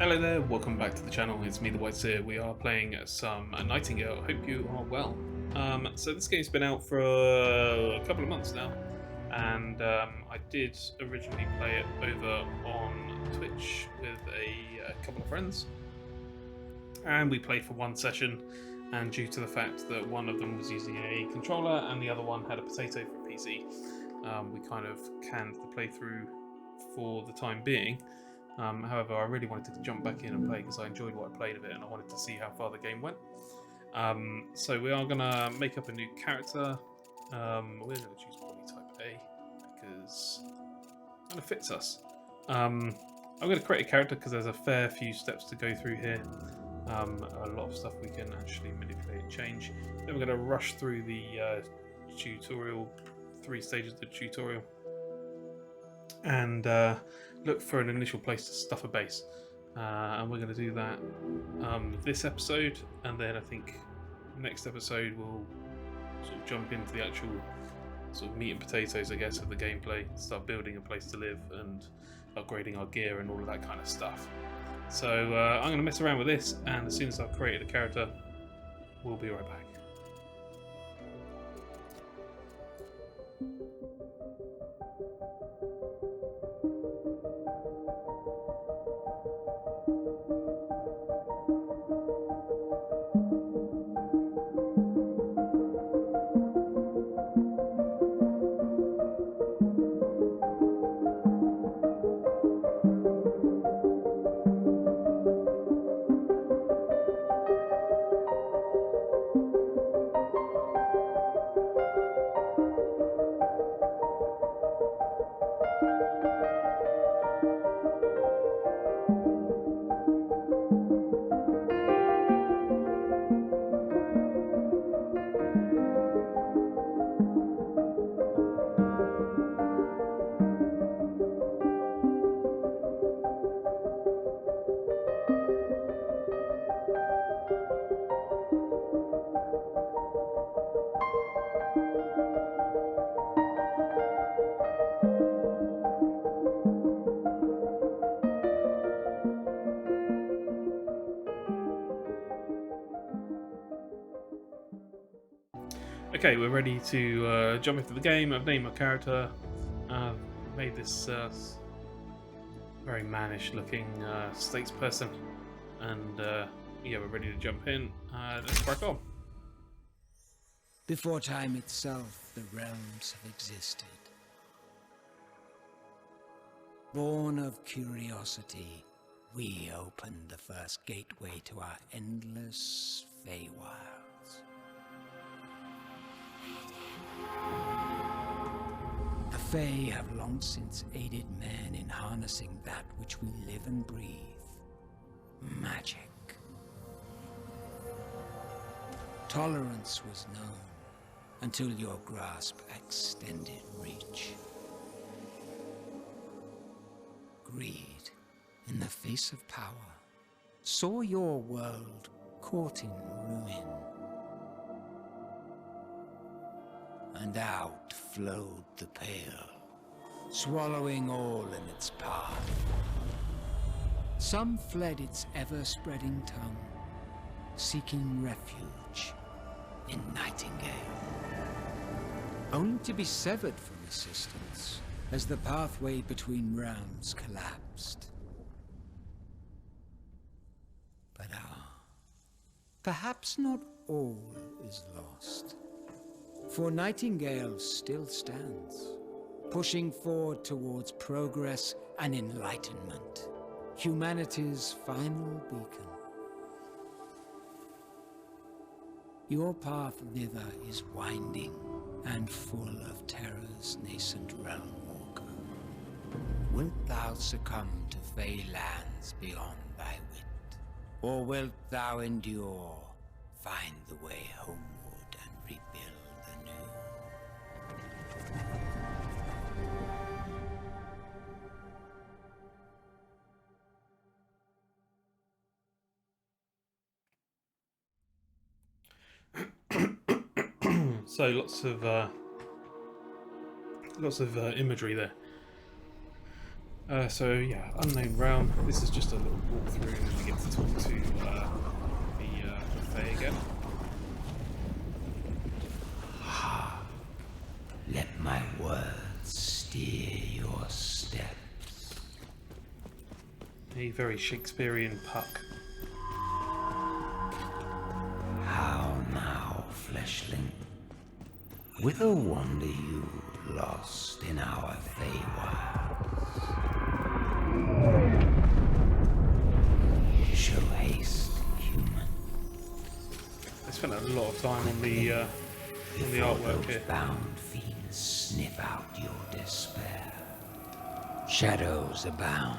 Hello there, welcome back to the channel. It's me, the Whiteseer. We are playing some Nightingale. Hope you are well. So this game's been out for a couple of months now, and I did originally play it over on Twitch with a couple of friends, and we played for one session. And due to the fact that one of them was using a controller and the other one had a potato for a PC, we kind of canned the playthrough for the time being. However, I really wanted to jump back in and play because I enjoyed what I played of it and I wanted to see how far the game went. So we are going to make up a new character. We're going to choose body type A because it kind of fits us. I'm going to create a character because there's a fair few steps to go through here. A lot of stuff we can actually manipulate and change. Then we're going to rush through the tutorial, 3 stages of the tutorial, and look for an initial place to stuff a base. And we're going to do that this episode, and then I think next episode we'll sort of jump into the actual sort of meat and potatoes, I guess, of the gameplay, start building a place to live and upgrading our gear and all of that kind of stuff. So I'm going to mess around with this, and as soon as I've created a character, we'll be right back. Okay, we're ready to jump into the game. I've named my character, made this very mannish looking statesperson, and yeah, we're ready to jump in. Let's crack on. Before time itself, the realms have existed. Born of curiosity, we opened the first gateway to our endless Fae wilds. The Fae have long since aided men in harnessing that which we live and breathe. Magic. Tolerance was known until your grasp extended reach. Greed, in the face of power, saw your world caught in ruin. And out flowed the Pale, swallowing all in its path. Some fled its ever-spreading tongue, seeking refuge in Nightingale, only to be severed from assistance as the pathway between realms collapsed. But perhaps not all is lost. For Nightingale still stands, pushing forward towards progress and enlightenment, humanity's final beacon. Your path thither is winding and full of terror's nascent Realmwalker. Wilt thou succumb to Fae lands beyond thy wit? Or wilt thou endure, find the way homeward and rebuild anew? So lots of imagery there. So yeah, unknown realm. This is just a little walkthrough, and then we get to talk to the Fae again. Let my words steer your steps. A very Shakespearean puck. How now, fleshling? Whither wander you, lost in our Feywilds? Show haste, human. I spent a lot of time on the artwork here. Bound fiends sniff out your despair. Shadows abound,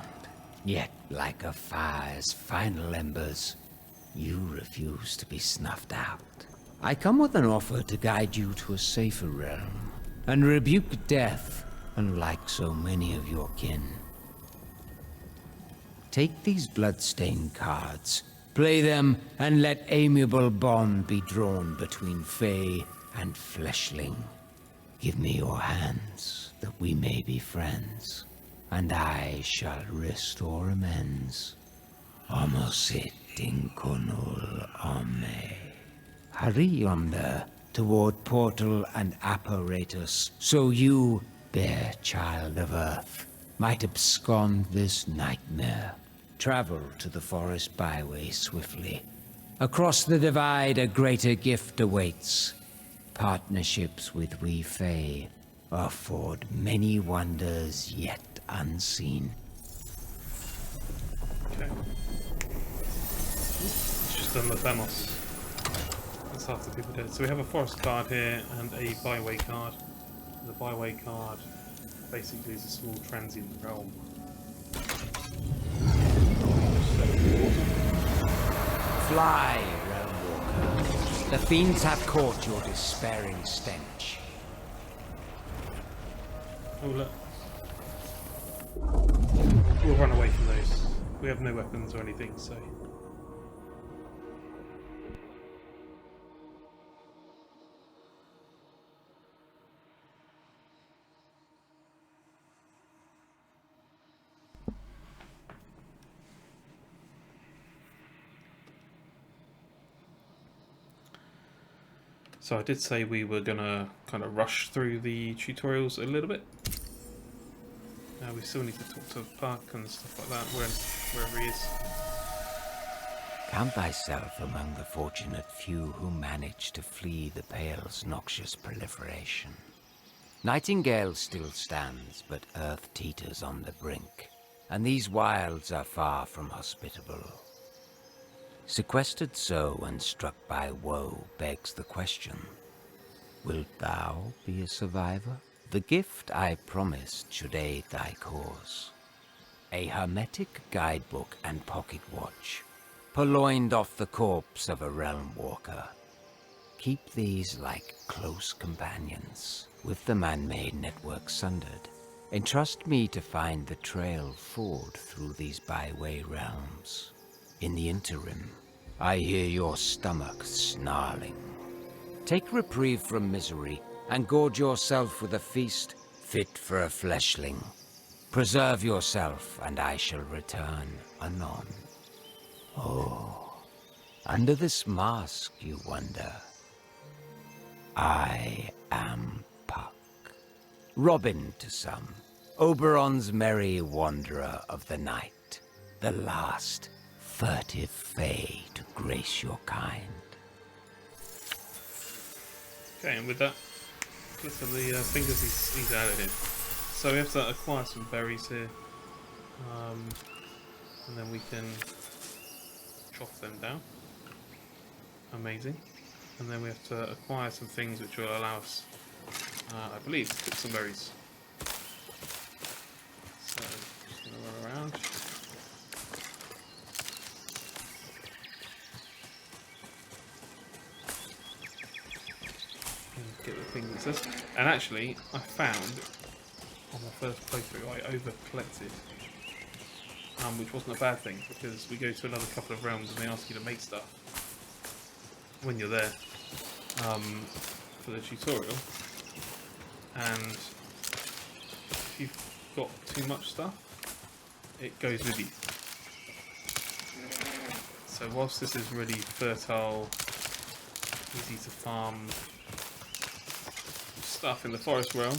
yet like a fire's final embers, you refuse to be snuffed out. I come with an offer to guide you to a safer realm, and rebuke death, unlike so many of your kin. Take these bloodstained cards, play them, and let amiable bond be drawn between Fae and fleshling. Give me your hands, that we may be friends, and I shall restore amends. Amosit inconul ame. Hurry yonder, toward portal and apparatus, so you, bare child of Earth, might abscond this nightmare. Travel to the forest byway swiftly. Across the divide a greater gift awaits. Partnerships with we Fae afford many wonders yet unseen. Okay. It's just done the Thanos. That's half the people dead. So we have a forest card here and a byway card. The byway card basically is a small transient realm. Fly, Realmwalker. The fiends have caught your despairing stench. Oh look. We'll run away from those. We have no weapons or anything, so... So I did say we were gonna kind of rush through the tutorials a little bit. We still need to talk to Puck and stuff like that, wherever he is. Count thyself among the fortunate few who managed to flee the Pale's noxious proliferation. Nightingale still stands, but Earth teeters on the brink, and these wilds are far from hospitable. Sequestered so and struck by woe begs the question, wilt thou be a survivor? The gift I promised should aid thy cause. A hermetic guidebook and pocket watch, purloined off the corpse of a Realmwalker. Keep these like close companions, with the man-made network sundered. Entrust me to find the trail forward through these byway realms. In the interim, I hear your stomach snarling. Take reprieve from misery, and gorge yourself with a feast fit for a fleshling. Preserve yourself, and I shall return anon. Oh, under this mask you wonder. I am Puck. Robin to some, Oberon's merry wanderer of the night, the last furtive Fae to grace your kind. Okay, and with that, look at the fingers he's out of here. So we have to acquire some berries here, and then we can chop them down. Amazing. And then we have to acquire some things which will allow us, I believe, to cook some berries. So, just going to run around. And get the thing that says. And actually, I found, on my first playthrough, I over-collected. Which wasn't a bad thing, because we go to another couple of realms and they ask you to make stuff when you're there for the tutorial, and if you've got too much stuff, it goes with you. So whilst this is really fertile, easy to farm stuff in the forest realm,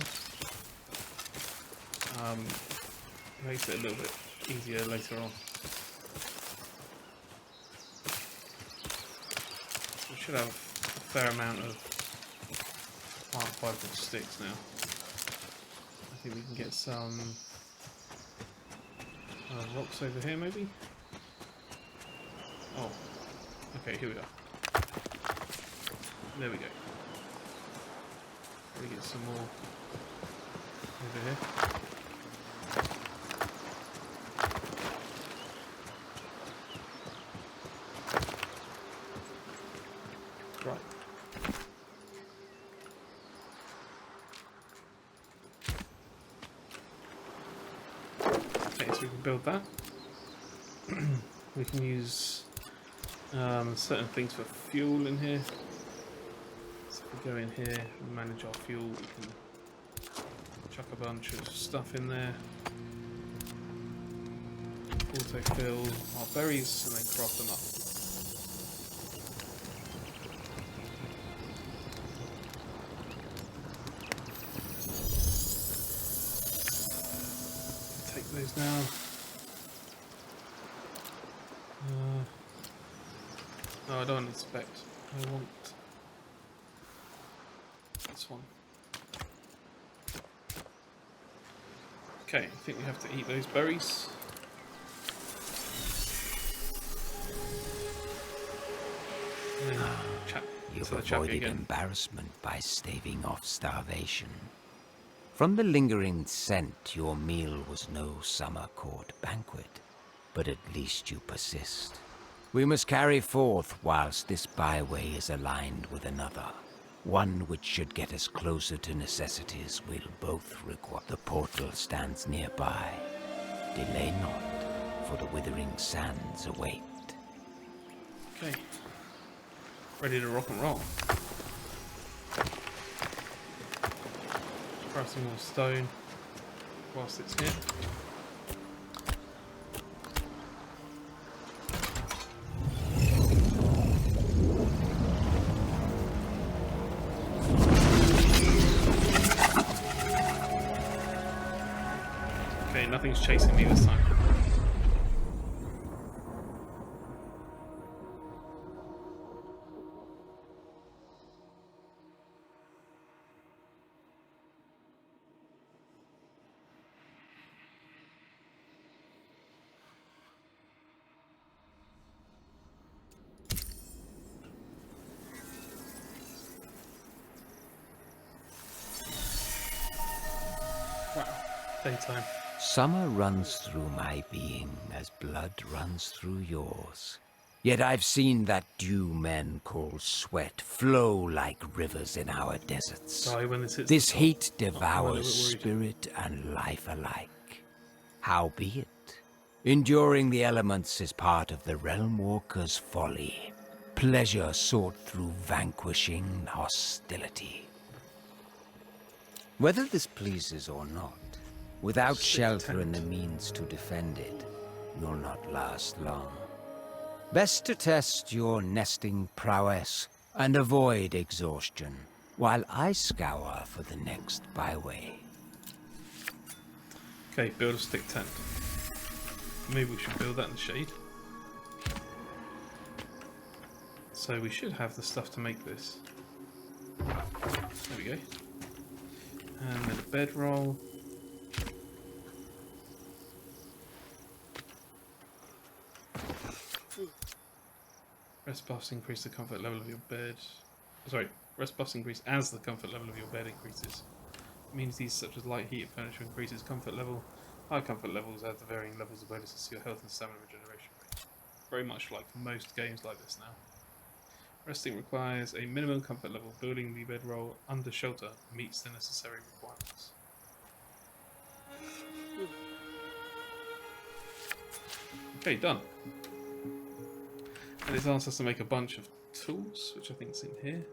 makes it a little bit easier later on. We should have a fair amount of plant fibre sticks now. I think we can get some rocks over here maybe? Oh, okay, here we are. There we go. Let me get some more over here. Right. Okay, so we can build that. We can use certain things for fuel in here. So if we go in here and manage our fuel, we can chuck a bunch of stuff in there. Autofill our berries and then craft them up. Take those now. No, I don't want inspect. I want this one. Okay, I think we have to eat those berries. You've avoided embarrassment by staving off starvation. From the lingering scent, your meal was no summer court banquet, but at least you persist. We must carry forth whilst this byway is aligned with another, one which should get us closer to necessities we'll both require. The portal stands nearby. Delay not, for the withering sands await. Okay. Ready to rock and roll. Grab some more stone whilst it's here. Okay, nothing's chasing me this time. Wow, daytime. Summer runs through my being as blood runs through yours. Yet I've seen that dew men call sweat flow like rivers in our deserts. Die when this hits This the top. heat I'm a little devours bit worried. spirit and life alike. Howbeit, enduring the elements is part of the Realmwalker's folly. Pleasure sought through vanquishing hostility. Whether this pleases or not, without shelter and the means to defend it, you'll not last long. Best to test your nesting prowess and avoid exhaustion, while I scour for the next byway. Okay, build a stick tent. Maybe we should build that in the shade. So we should have the stuff to make this. There we go. And then a bedroll. Rest buffs increase the comfort level of your bed. Sorry, rest buffs increase as the comfort level of your bed increases. Amenities such as light heated furniture increases comfort level. High comfort levels add the varying levels of bonuses to your health and stamina regeneration rate. Very much like most games like this now. Resting requires a minimum comfort level. Building the bedroll under shelter meets the necessary requirements. Okay, done. And it's asked us to make a bunch of tools, which I think is in here.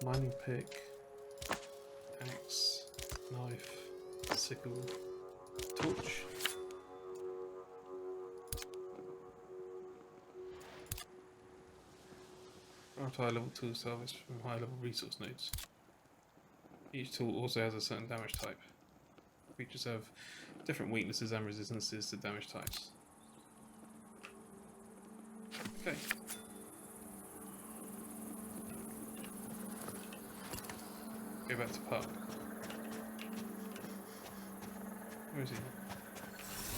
Mining pick, axe, knife, sickle torch. Craft high level tools to harvest from high level resource nodes. Each tool also has a certain damage type. Creatures have different weaknesses and resistances to damage types. Okay. Go back to Park. Where is he?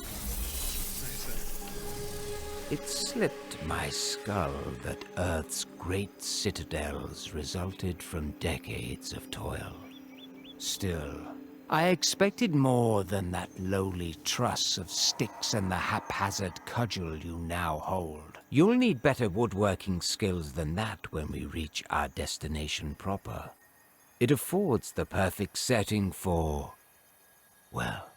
Oh, he's there. It slipped my skull that Earth's great citadels resulted from decades of toil. Still, I expected more than that lowly truss of sticks and the haphazard cudgel you now hold. You'll need better woodworking skills than that when we reach our destination proper. It affords the perfect setting for... well,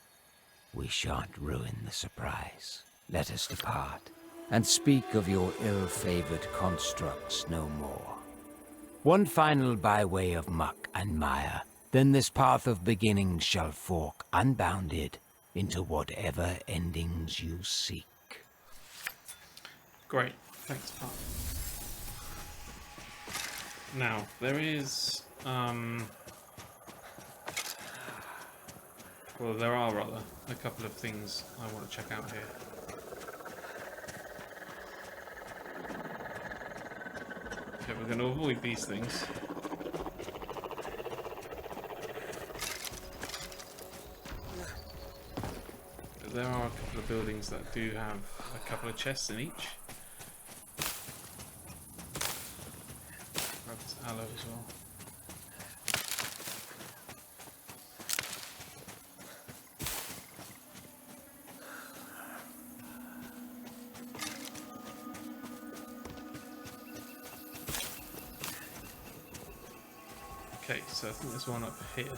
we shan't ruin the surprise. Let us depart, and speak of your ill-favored constructs no more. One final byway of muck and mire, then this path of beginnings shall fork unbounded into whatever endings you seek. Great, thanks, Park. Now, there is, well, there are rather a couple of things I want to check out here. Okay, we're going to avoid these things. But there are a couple of buildings that do have a couple of chests in each. Grab this aloe as well. Okay, so I think there's one up here.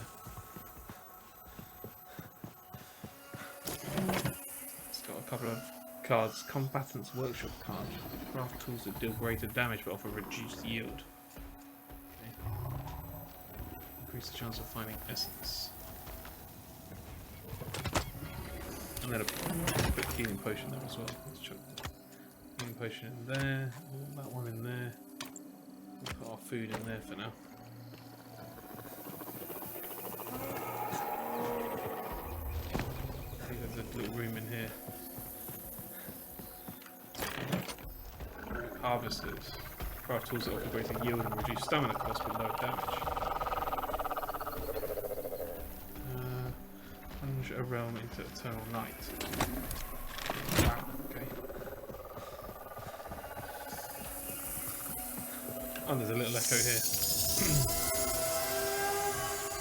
It's got a couple of cards. Combatant's Workshop card. Craft tools that deal greater damage but offer reduced yield. Okay. Increase the chance of finding essence. And then a quick healing potion there as well. Let's chuck the healing potion in there. That one in there. We'll put our food in there for now. There's a little room in here. Harvesters. Craft tools that offer greater yield and reduce stamina cost with low damage. Plunge a realm into eternal night. Wow, okay. Oh, there's a little echo here.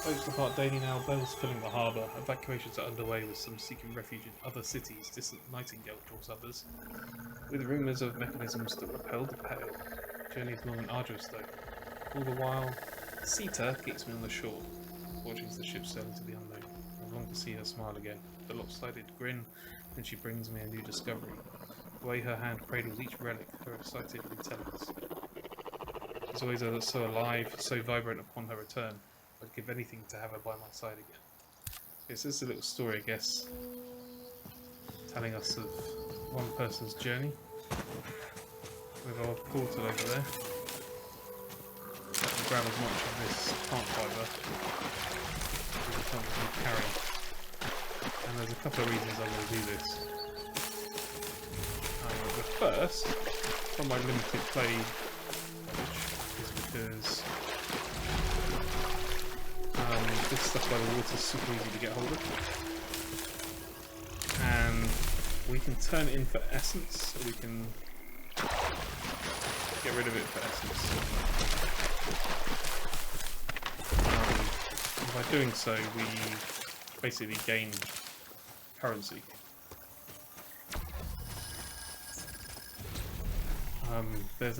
Boats depart daily now, bells filling the harbour. Evacuations are underway with some seeking refuge in other cities. Distant Nightingale draws others. With rumours of mechanisms that repel the pale. Journey is long and arduous though. All the while, Sita keeps me on the shore, watching as the ship sail into the unknown. I long to see her smile again, the lopsided grin when she brings me a new discovery. The way her hand cradles each relic, her excited retellings. She's always so alive, so vibrant upon her return. I'd give anything to have her by my side again. Okay, so this is a little story, I guess, telling us of one person's journey. With our portal over there. We'll grab as much of this plant fibre as we can carry. And there's a couple of reasons I'm going to do this. The first, from my limited play, is because this stuff by the water is super easy to get hold of, and we can turn it in for essence, or we can get rid of it for essence. By doing so, we basically gain currency. I think there's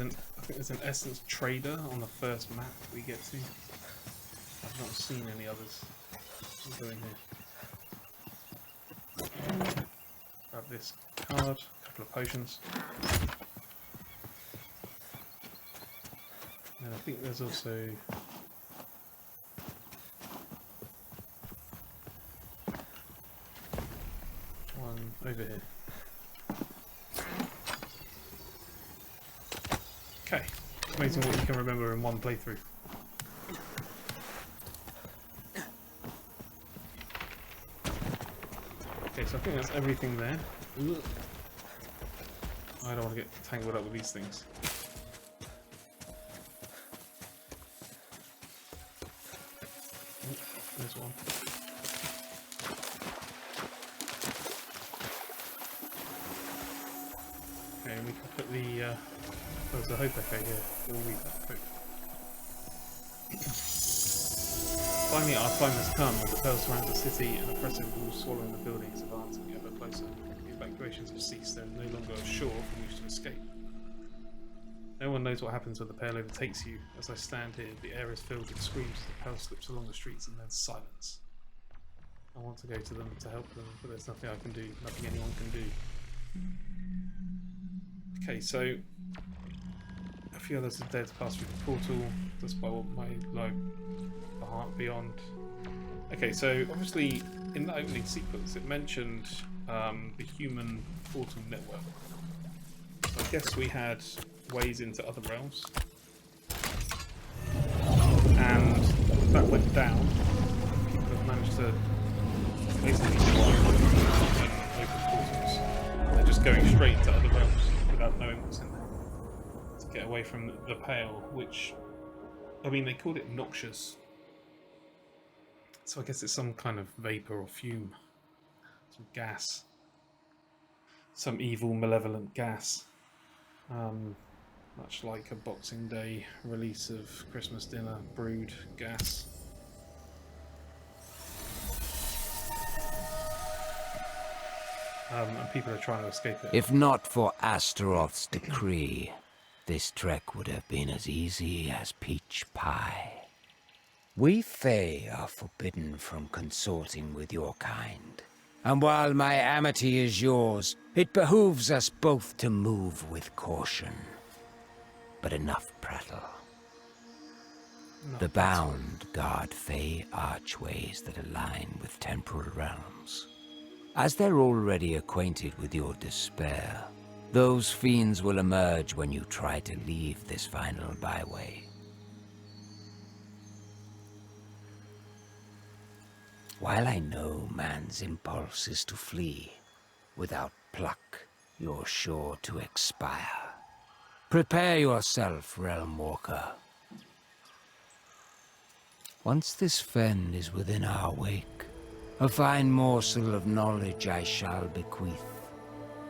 an essence trader on the first map we get to. I've not seen any others. We'll go in here. Grab this card, a couple of potions. And I think there's also over here. Okay, it's amazing what you can remember in one playthrough. Okay, so I think that's everything there. Ugh. I don't want to get tangled up with these things. Oh, there's one. Okay, and we can put the there's a hope echo here. We'll read that quick. Finally, our time has come. The pearl surrounds the city, and oppressive walls swallowing the buildings advancing ever closer. The evacuations have ceased. There is no longer a shore from which to escape. No one knows what happens when the pearl overtakes you. As I stand here, the air is filled with screams. The pearl slips along the streets, and then silence. I want to go to them to help them, but there's nothing I can do. Nothing anyone can do. Okay, so a few others are dead to pass through the portal, despite what might lie beyond. Okay, so obviously in the opening sequence it mentioned the human portal network. So I guess we had ways into other realms, and that went down. People have managed to basically open portals. They're just going straight to other realms without knowing what's in there to get away from the Pale, which, I mean, they called it noxious. So I guess it's some kind of vapor or fume, some gas, some evil, malevolent gas. Much like a Boxing Day release of Christmas dinner brewed gas. And people are trying to escape it. If not for Astaroth's decree, this trek would have been as easy as peach pie. We Fae are forbidden from consorting with your kind. And while my amity is yours, it behooves us both to move with caution. But enough prattle. The bound guard Fae archways that align with temporal realms. As they're already acquainted with your despair, those fiends will emerge when you try to leave this final byway. While I know man's impulse is to flee, without pluck, you're sure to expire. Prepare yourself, Realmwalker. Once this fen is within our wake, a fine morsel of knowledge I shall bequeath.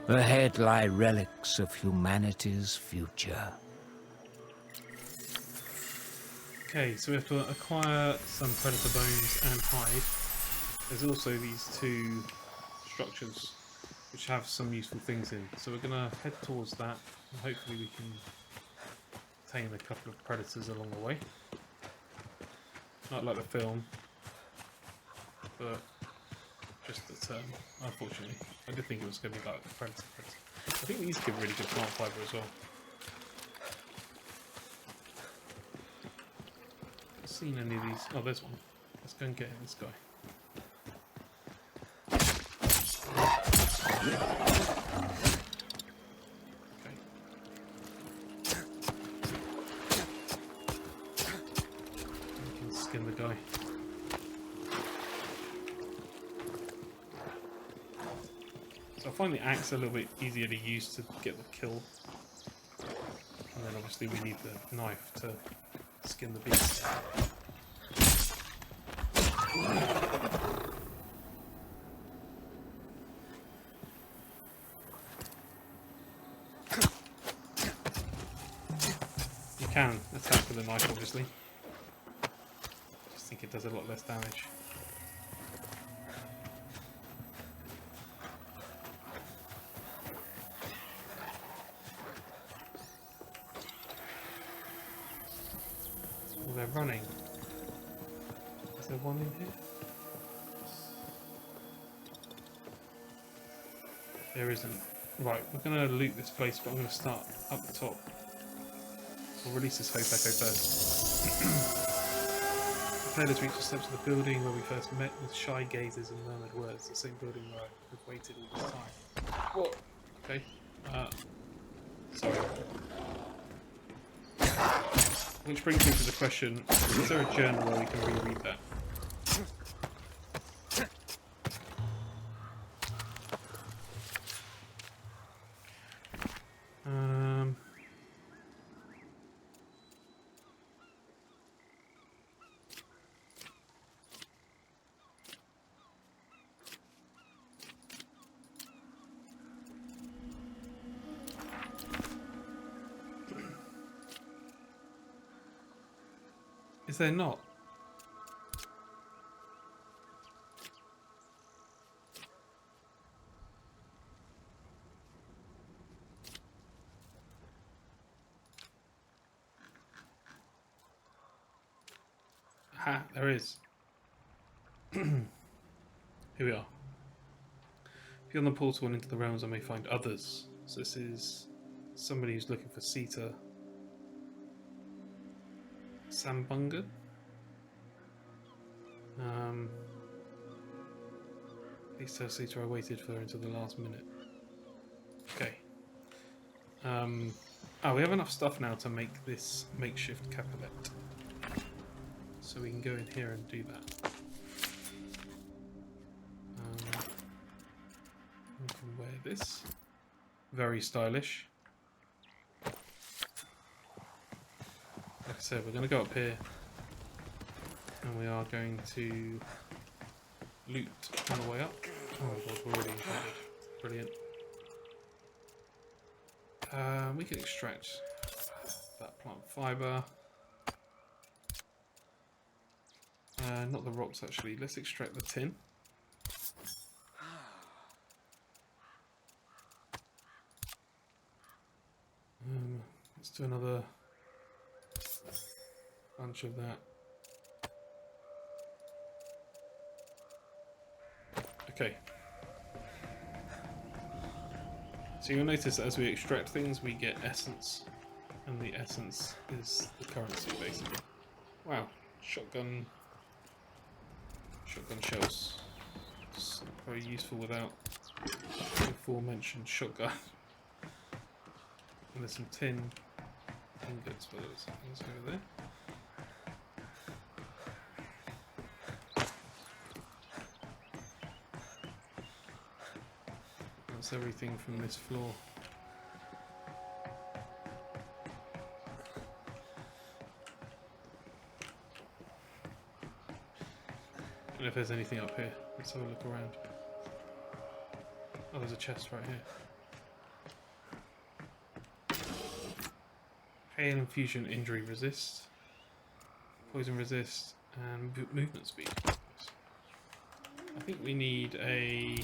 Ahead lie relics of humanity's future. Okay, so we have to acquire some predator bones and hide. There's also these two structures which have some useful things in. So we're going to head towards that, and hopefully we can tame a couple of predators along the way. Not like the film, but just the term, unfortunately. I did think it was going to be like the predator. I think these give really good plant fibre as well. I've seen any of these. Oh, there's one. Let's go and get this guy. Okay. We can skin the guy. So I find the axe a little bit easier to use to get the kill. And then obviously we need the knife to skin the beast. You can attack with a knife, obviously. Just think it does a lot less damage. Oh, they're running. Is there one in here? There isn't. Right, we're going to loot this place, but I'm going to start up the top. We'll release this Hope Echo first. Players reach the steps of the building where we first met with shy gazes and murmured words. The same building where I've waited all this time. Whoa. Okay. Sorry. Which brings me to the question, is there a journal where we can reread that? Is there not? Ha, there is. Here we are. Beyond the portal and into the realms I may find others. So this is somebody who's looking for Sita Sambunga. Please tell Sita I waited for her until the last minute. Okay. We have enough stuff now to make this makeshift capilet. So we can go in here and do that. We can wear this. Very stylish. Like I said, we're going to go up here. And we are going to loot on the way up. Oh my god, we're already enchanted. Brilliant. We can extract that plant fibre. Not the rocks actually, let's extract the tin. Let's do another bunch of that. Okay. So you'll notice that as we extract things, we get essence, and the essence is the currency, basically. Wow, shotgun shells. It's very useful without the aforementioned shotgun. And there's some tin ingots, but there's things over there. That's everything from this floor. I don't know if there's anything up here. Let's have a look around. Oh, there's a chest right here. Hail infusion, injury resist, poison resist, and movement speed. I think we need a...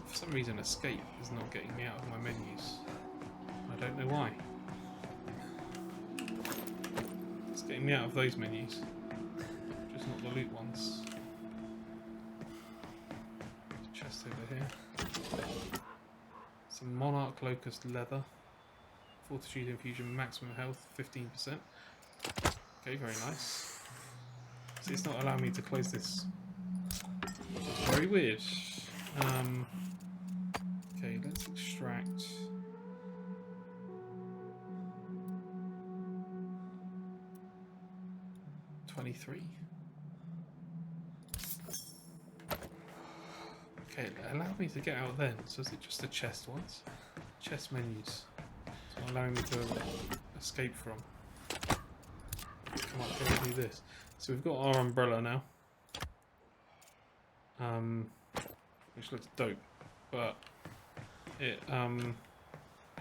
For some reason escape is not getting me out of my menus. I don't know why. It's getting me out of those menus. Just not the loot ones. There's a chest over here. Some Monarch Locust leather. Fortitude infusion, maximum health, 15%. Okay, very nice. See, it's not allowing me to close this. It's very weird. Okay, let's extract. $23. Okay, it allowed me to get out then. So is it just the chest ones? Chest menus. It's not allowing me to escape from. Come on, go do this. So we've got our umbrella now. Which looks dope. But it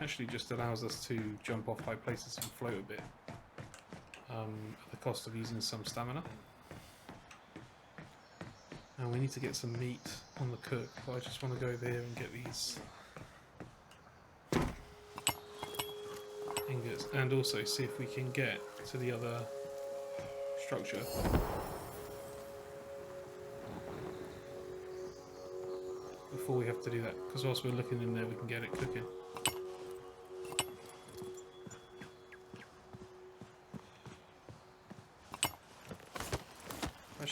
actually just allows us to jump off high places and float a bit. At the cost of using some stamina. And we need to get some meat on the cook, but I just want to go over here and get these ingots and also see if we can get to the other structure. Before we have to do that, because whilst we're looking in there we can get it cooking.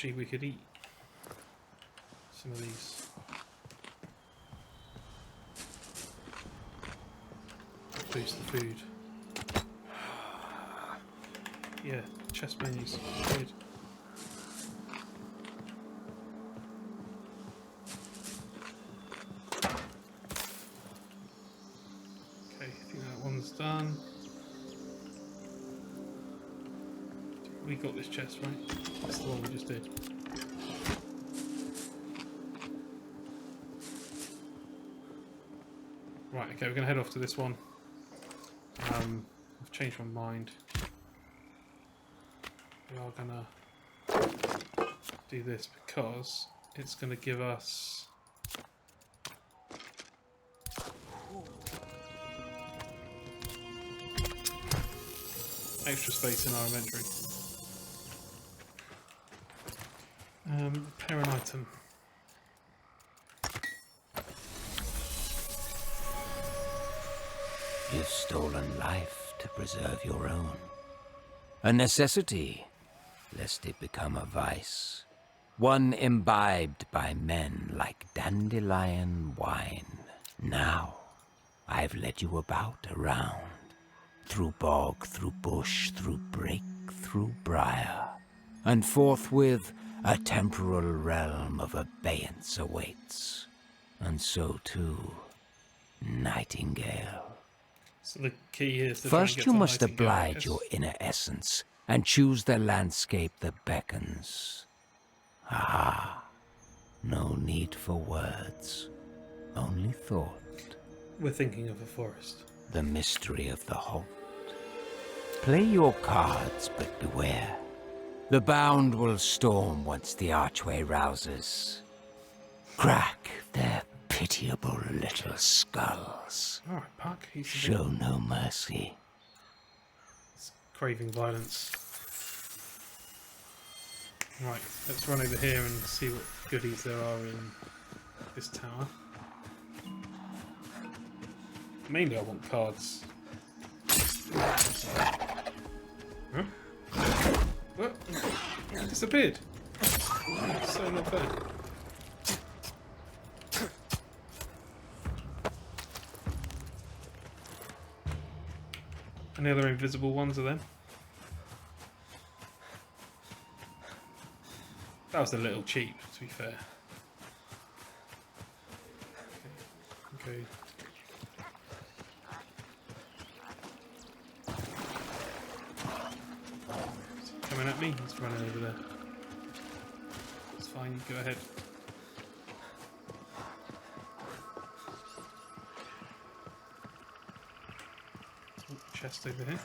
Actually, we could eat some of these. Boost the food. Yeah, chest menus. Good. Okay, I think that one's done. We got this chest, right? That's the one we just did. Right, okay, we're going to head off to this one. I've changed my mind. We are going to do this because it's going to give us extra space in our inventory. Repair an item. You've stolen life to preserve your own. A necessity, lest it become a vice. One imbibed by men like dandelion wine. Now, I've led you about around. Through bog, through bush, through brake, through briar. And forthwith, a temporal realm of abeyance awaits. And so too, Nightingale. So the key here is to try and First get you to must Nightingale, I oblige guess. your inner essence, and choose the landscape that beckons. Ah, no need for words, only thought. We're thinking of a forest. The mystery of the halt. Play your cards, but beware. The bound will storm once the archway rouses. Crack their pitiable little skulls. Alright, Puck, he's a bit Show no mercy. craving violence. Right, let's run over here and see what goodies there are in this tower. Mainly I want cards. Huh? What? It disappeared. So not fair. Any other invisible ones are there? That was a little cheap, to be fair. Okay. Is he coming at me? He's running over there. It's fine, you go ahead. Oh, chest over here.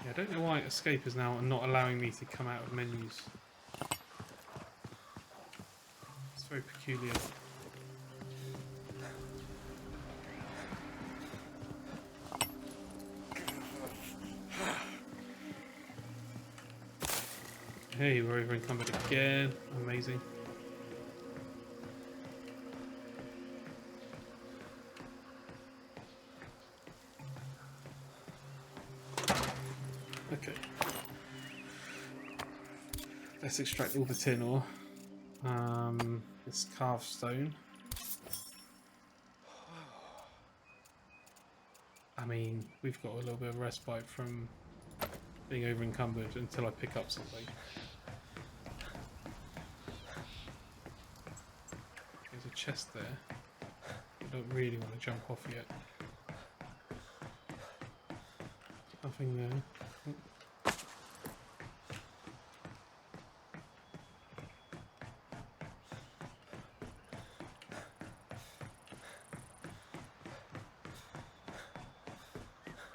Yeah, I don't know why escape is now not allowing me to come out of menus. It's very peculiar. Hey, we're over encumbered again. Amazing. Okay. Let's extract all the tin ore. This carved stone. I mean, we've got a little bit of respite from being over encumbered until I pick up something. There's a chest there. I don't really want to jump off yet. Nothing there.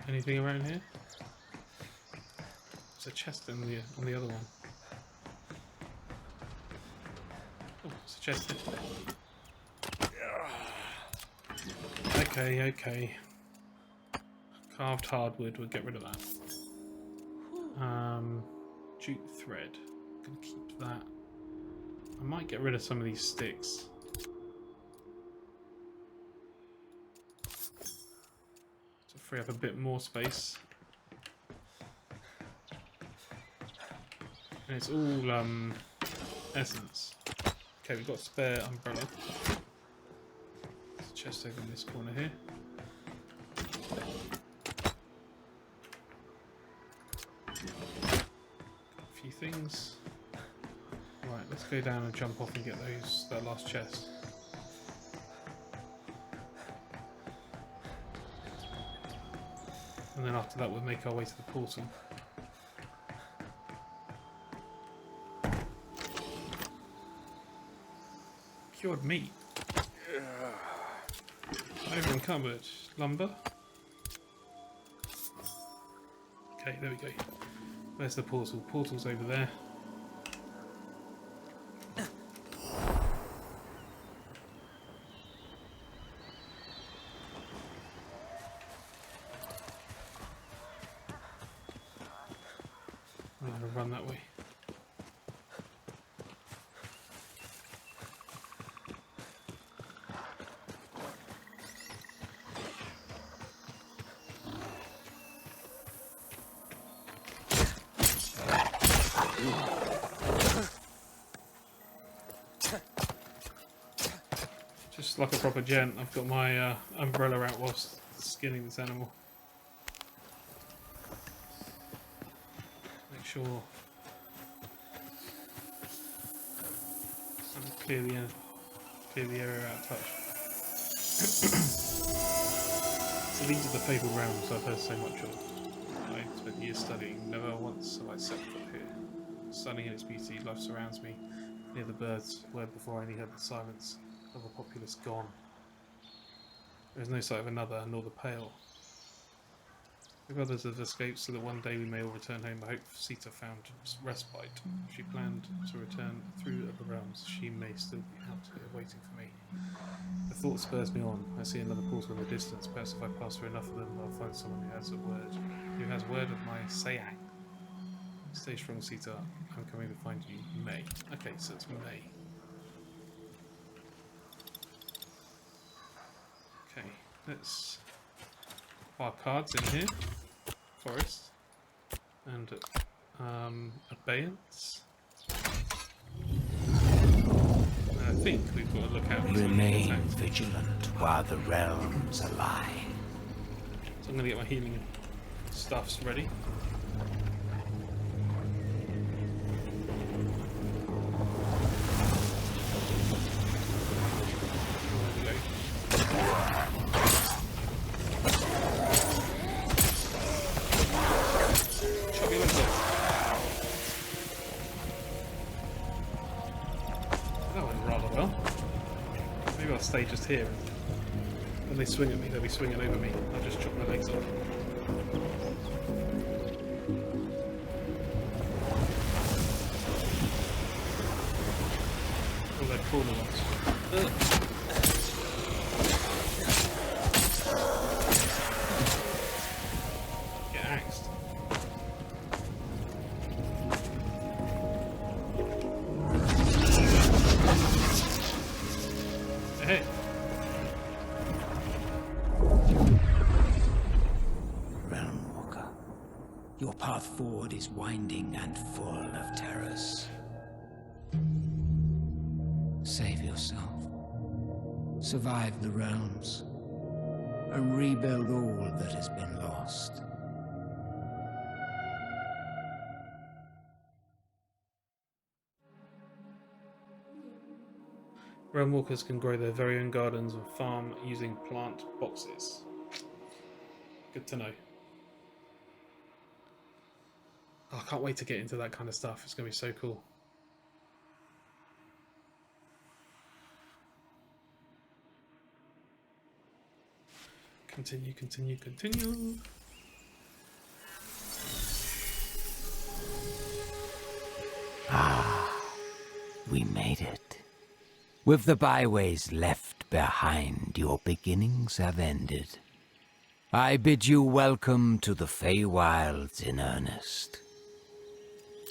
Anything around here? There's a chest on the other one. Oh, it's a chest there. Okay, okay. Carved hardwood, we'll get rid of that. Jute thread. Gonna keep that. I might get rid of some of these sticks. It's a free up a bit more space. And it's all essence. Okay, we've got a spare umbrella. There's a chest over in this corner here. Got a few things. Right, let's go down and jump off and get that last chest. And then after that we'll make our way to the portal. Cured meat. Over encumbered. Lumber. Okay, there we go. Where's the portal? Portal's over there. I'm going to run that way. Just like a proper gent, I've got my umbrella out whilst skinning this animal. Make sure and clear the area out of touch. So these are the fabled realms I've heard so much of. I spent years studying, never once have I set foot here. Stunning in its beauty, life surrounds me. Near the birds, where before I only heard the silence of a populace gone. There is no sight of another, nor the pale. If others have escaped, so that one day we may all return home, I hope Sita found respite. She planned to return through the realms. She may still be out here waiting for me. The thought spurs me on. I see another portal in the distance. Perhaps if I pass through enough of them, I'll find someone who has word of my sayang. Stay strong, Sita. I'm coming to find you. May. Okay, so it's May. Okay, let's put our cards in here. Forest. And abeyance. I think we've got to look out. Remain vigilant while the realms are alive. So I'm going to get my healing stuffs ready. Stay just here. When they swing at me, they'll be swinging over me. I'll just chop my legs off. Oh, they're corner ones. Get axed. Hey. Realmwalker, your path forward is winding and full of terrors. Save yourself. Survive the realms. And rebuild all that has been lost. Realmwalkers can grow their very own gardens and farm using plant boxes. Good to know. Oh, I can't wait to get into that kind of stuff. It's going to be so cool. Continue, continue, continue. Ah, we made it. With the byways left behind, your beginnings have ended. I bid you welcome to the Fae Wilds in earnest.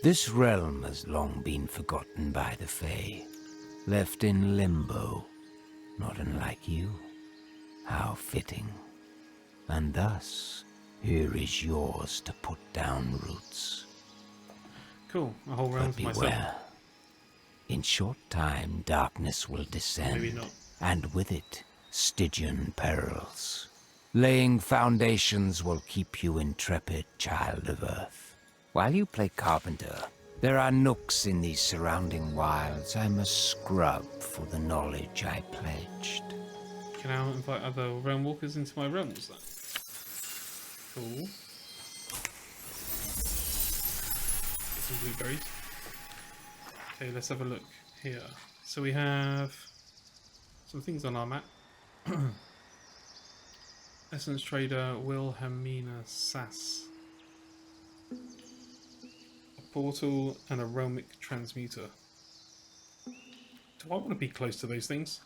This realm has long been forgotten by the Fae, left in limbo, not unlike you. How fitting. and thus here is yours to put down roots. Cool, a whole realm But to myself. beware. In short time, darkness will descend, Maybe not. and with it, Stygian perils. Laying foundations will keep you intrepid, child of Earth. While you play carpenter, there are nooks in these surrounding wilds I must scrub for the knowledge I pledged. Can I invite other Realmwalkers into my realms then? Cool. Get some blueberries. Okay, let's have a look here. So we have some things on our map. Essence Trader Wilhelmina Sass. A portal and a realmic transmuter. Do I want to be close to those things?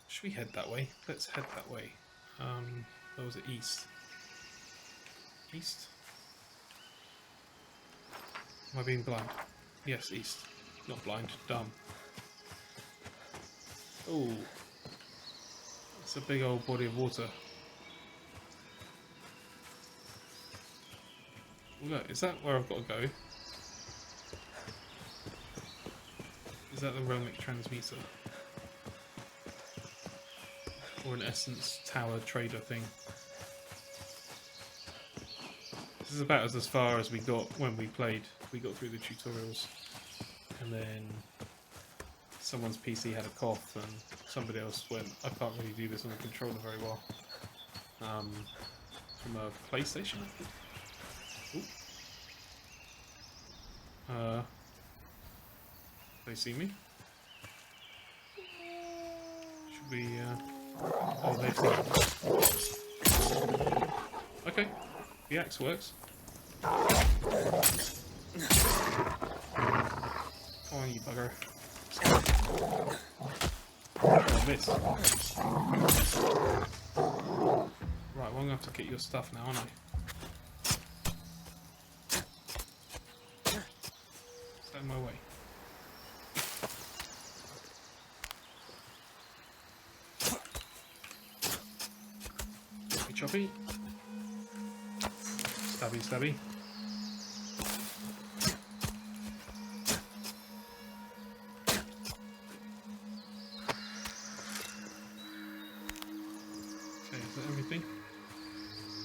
Should we head that way? Let's head that way. Where was it? East. East? Am I being blind? Yes, east. Not blind, dumb. Oh. It's a big old body of water. Look, is that where I've got to go? Is that the realmic transmuter? Or an essence tower trader thing? This is about as far as we got when we played. We got through the tutorials. And then someone's PC had a cough and somebody else went, I can't really do this on the controller very well. From a PlayStation, I think. Ooh. They see me? Should we, oh, they've seen me. Okay, the axe works. Come on, you bugger. Oh, I missed. Right, well, I'm going to have to get your stuff now, aren't I? Is that in my way? Choppy. Stabby, stabby. Okay, is that everything?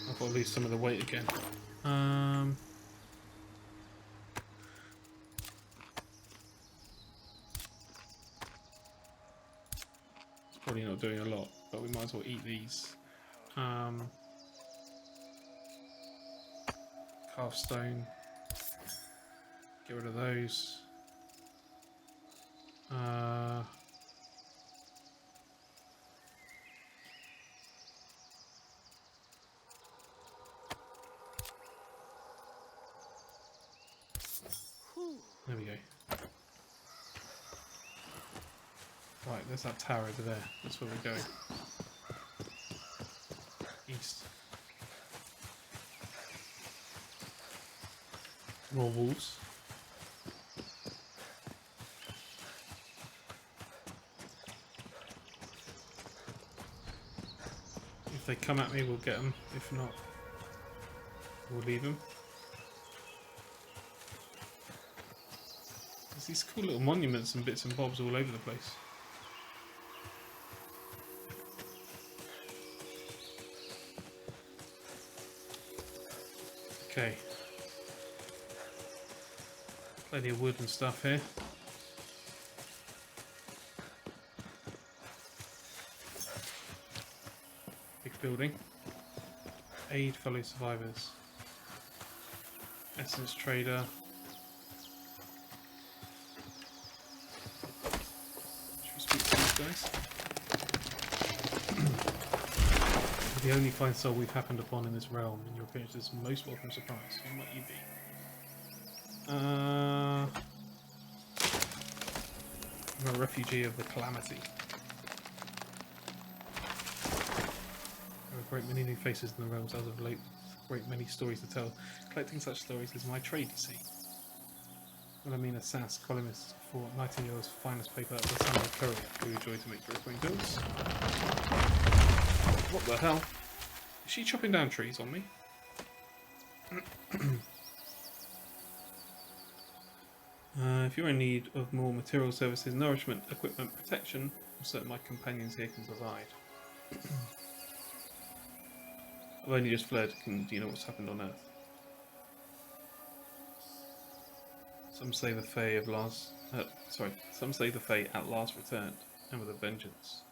I've got to lose some of the weight again. It's probably not doing a lot, but we might as well eat these. Carved stone. Get rid of those. There we go. Right, there's that tower over there. That's where we're going. East. More wolves. If they come at me, we'll get them. If not, we'll leave them. There's these cool little monuments and bits and bobs all over the place. Okay. Plenty of wood and stuff here. Big building. Aid fellow survivors. Essence trader. Should we speak to these guys? The only fine soul we've happened upon in this realm. In your appearance is most welcome surprise. Who might you be? I'm a refugee of the calamity. There are a great many new faces in the realms as of late. A great many stories to tell. Collecting such stories is my trade, you see. Wilhelmina Sass, columnist for Nightingale's finest paper, The Sunday Courier, who joy to make your acquaintance. What the hell? Is she chopping down trees on me? If you're in need of more material services, nourishment, equipment, protection, certain my companions here can provide. I've only just fled. Do you know what's happened on Earth? Some say the Fae of last. Some say the Fae at last returned, and with a vengeance.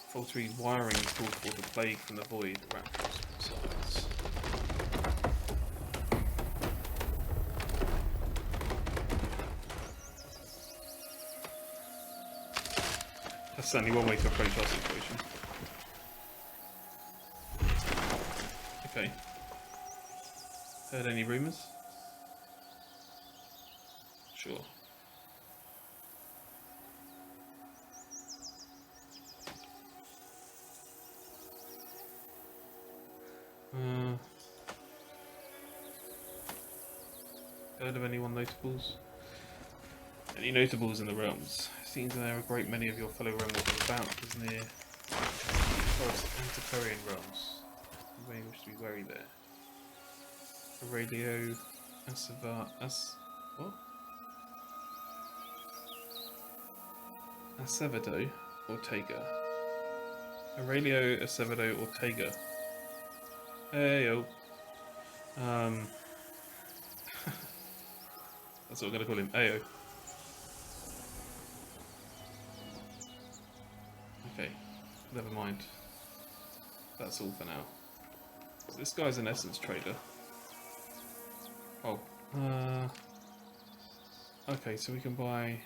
Faulty wiring called for the plague from the void around possible sides. That's certainly one way to approach our situation. Okay. Heard any rumours? Sure. Heard of anyone notables? Any notables in the realms? Seems there are a great many of your fellow realmwalkers about, as near forest antiquarian realms. You may wish to be wary there. Aurelio, what? Acevedo, Ortega. Aurelio, Acevedo, Ortega. Heyo. That's what I'm gonna call him, Ayo. Okay, never mind. That's all for now. So this guy's an essence trader. Oh, okay, so we can buy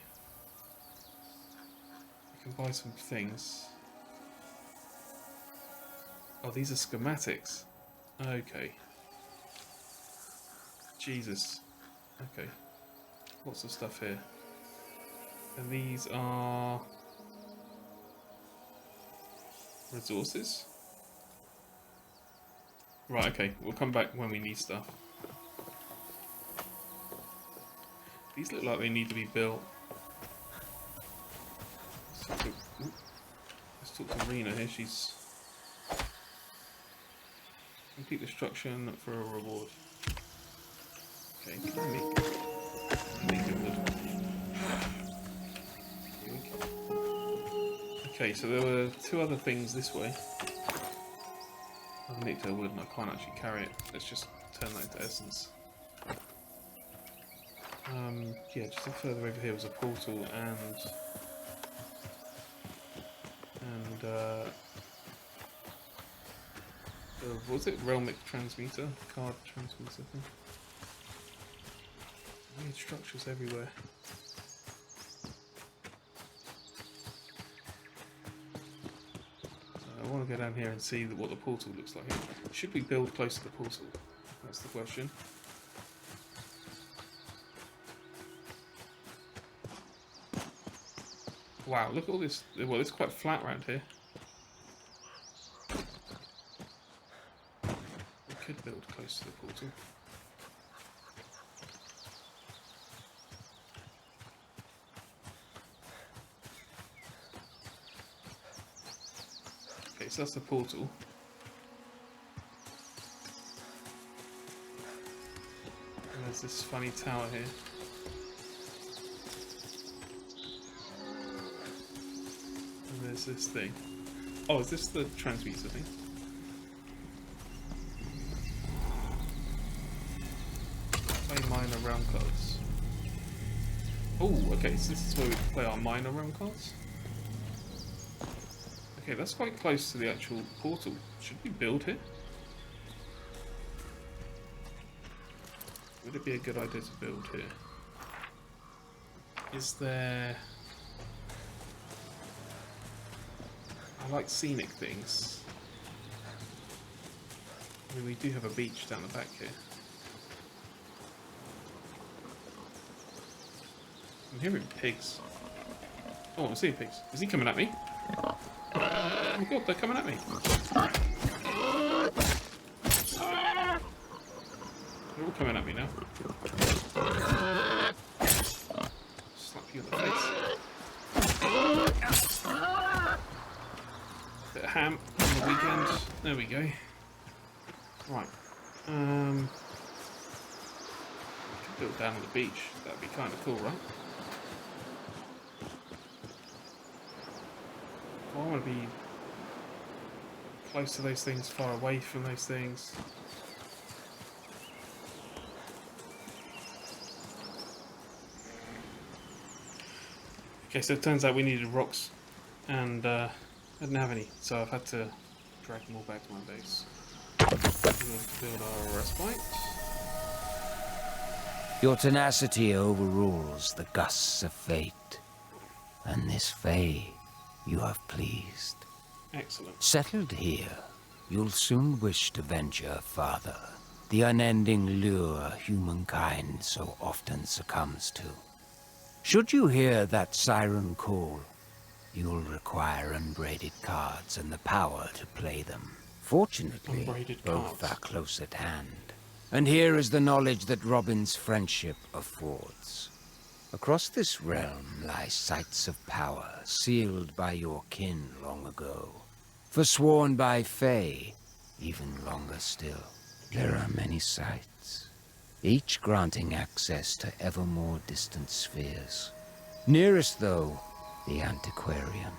some things. Oh, these are schematics. Okay. Jesus. Okay. Lots of stuff here. And these are resources. Right, okay. We'll come back when we need stuff. These look like they need to be built. Let's talk to Rena here. She's complete destruction for a reward. Okay, can I make it wood? Okay, so there were two other things this way. I've nicked her wood and I can't actually carry it. Let's just turn that into essence. Yeah, just further over here was a portal and what was it? Realmic transmitter? Card transmitter thing? Weird structures everywhere. So I want to go down here and see what the portal looks like. Should we build close to the portal? That's the question. Wow, look at all this. Well, it's quite flat around here. We could build close to the portal. Okay, so that's the portal. And there's this funny tower here. And there's this thing. Oh, is this the transmitter thing? Play minor realm cards. Oh, okay, so this is where we play our minor realm cards. Okay, that's quite close to the actual portal. Should we build here? Would it be a good idea to build here? Is there... I like scenic things. I mean, we do have a beach down the back here. I'm hearing pigs. Oh, I'm seeing pigs. Is he coming at me? Oh my god, they're coming at me. They're all coming at me now. Slap you in the face. Bit of ham on on the weekend. There we go. Right. Could build down on the beach. That'd be kind of cool, right? Well, I want to be close to those things, far away from those things. Okay, so it turns out we needed rocks, and I didn't have any, so I've had to drag them all back to my base. We'll build our respite. Your tenacity overrules the gusts of fate, and this Fae you have pleased. Excellent. Settled here, you'll soon wish to venture farther, the unending lure humankind so often succumbs to. Should you hear that siren call, you'll require unbraided cards and the power to play them. Fortunately, Unbraided both cards. are close at hand. And here is the knowledge that Robin's friendship affords. Across this realm lie sites of power sealed by your kin long ago, forsworn by Fae even longer still. There are many sites, each granting access to ever more distant spheres. Nearest, though, the Antiquarian,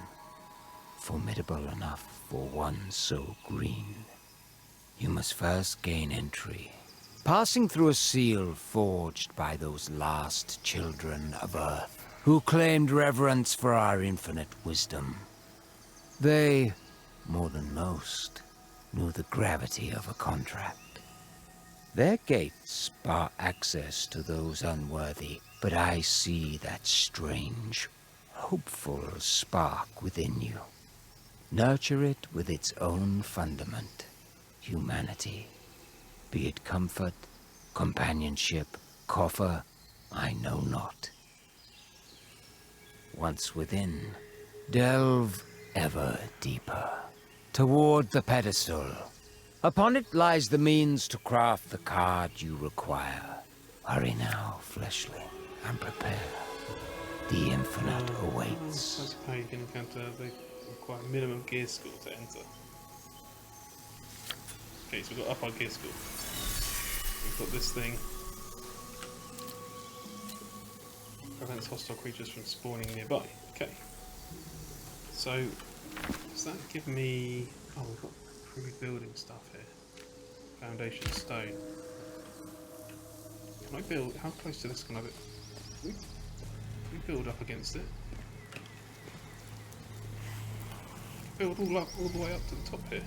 formidable enough for one so green. You must first gain entry, passing through a seal forged by those last children of Earth, who claimed reverence for our infinite wisdom. They, more than most, knew the gravity of a contract. Their gates bar access to those unworthy, but I see that strange, hopeful spark within you. Nurture it with its own fundament, humanity. Be it comfort, companionship, coffer, I know not. Once within, delve ever deeper, toward the pedestal. Upon it lies the means to craft the card you require. Hurry now, fleshling, and prepare. The infinite awaits. That's how you can encounter. They require minimum gear skill to enter. Okay, so we've got up our gear skill. We've got this thing. Prevents hostile creatures from spawning nearby. Okay. So, does that give me... Oh, we've got pre-building stuff here. Foundation stone. Can I build... How close to this can I build? Can we build up against it? Build all the way up to the top here.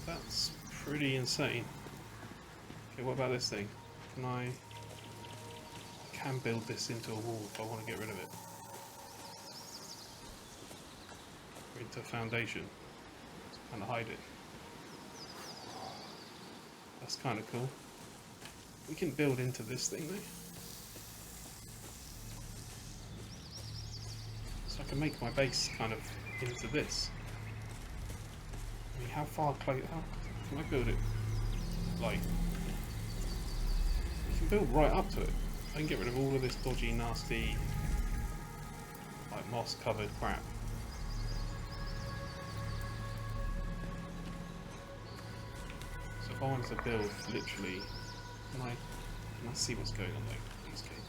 That's pretty insane. Okay, what about this thing? I can build this into a wall if I want to get rid of it. Or into a foundation. To kind of hide it. That's kind of cool. We can build into this thing though. So I can make my base kind of into this. I mean, how close? How can I build it? Like, you can build right up to it. I can get rid of all of this dodgy, nasty, like moss-covered crap. So if I wanted to build, literally, can I see what's going on there? Please, okay.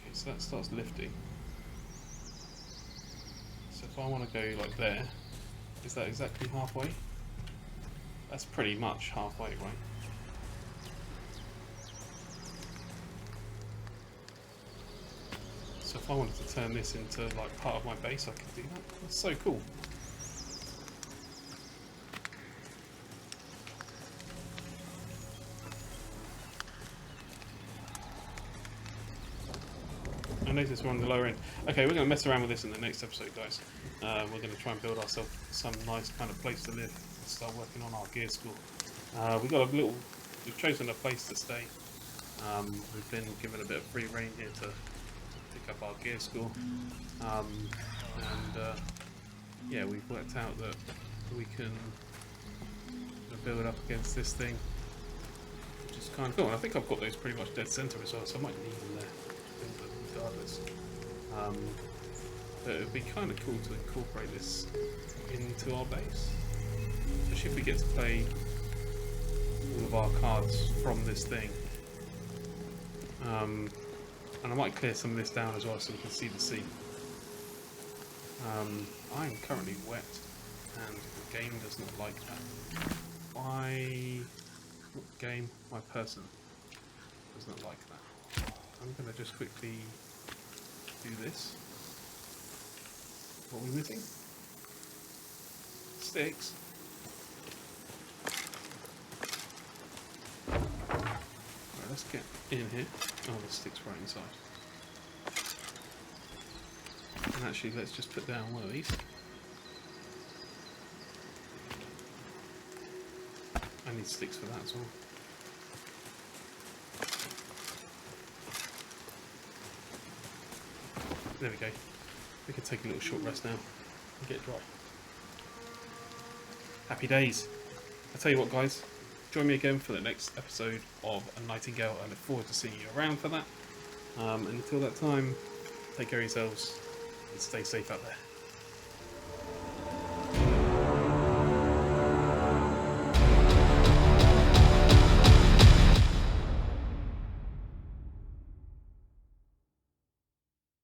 Okay, so that starts lifting. So if I want to go like there, is that exactly halfway? That's pretty much halfway, right? So if I wanted to turn this into like part of my base, I could do that. That's so cool. I noticed we're on the lower end. Okay, we're going to mess around with this in the next episode, guys. We're going to try and build ourselves some nice kind of place to live and start working on our gear school. We've chosen a place to stay. We've been given a bit of free rein here to pick up our gear school. Yeah, we've worked out that we can build up against this thing, which is kind of cool. And I think I've got those pretty much dead center as well, so I might leave them there. regardless. But it would be kind of cool to incorporate this into our base, especially if we get to play all of our cards from this thing. And I might clear some of this down as well so we can see the sea. I am currently wet, and the game does not like that. Not the game, my person does not like that. I'm going to just quickly do this. What are we missing? Sticks. Right, let's get in here. Oh, the stick's right inside. And actually, let's just put down one of these. I need sticks for that as well. There we go. We can take a little short rest now and get dry. Happy days. I tell you what, guys, join me again for the next episode of A Nightingale. I look forward to seeing you around for that. And until that time, take care of yourselves and stay safe out there.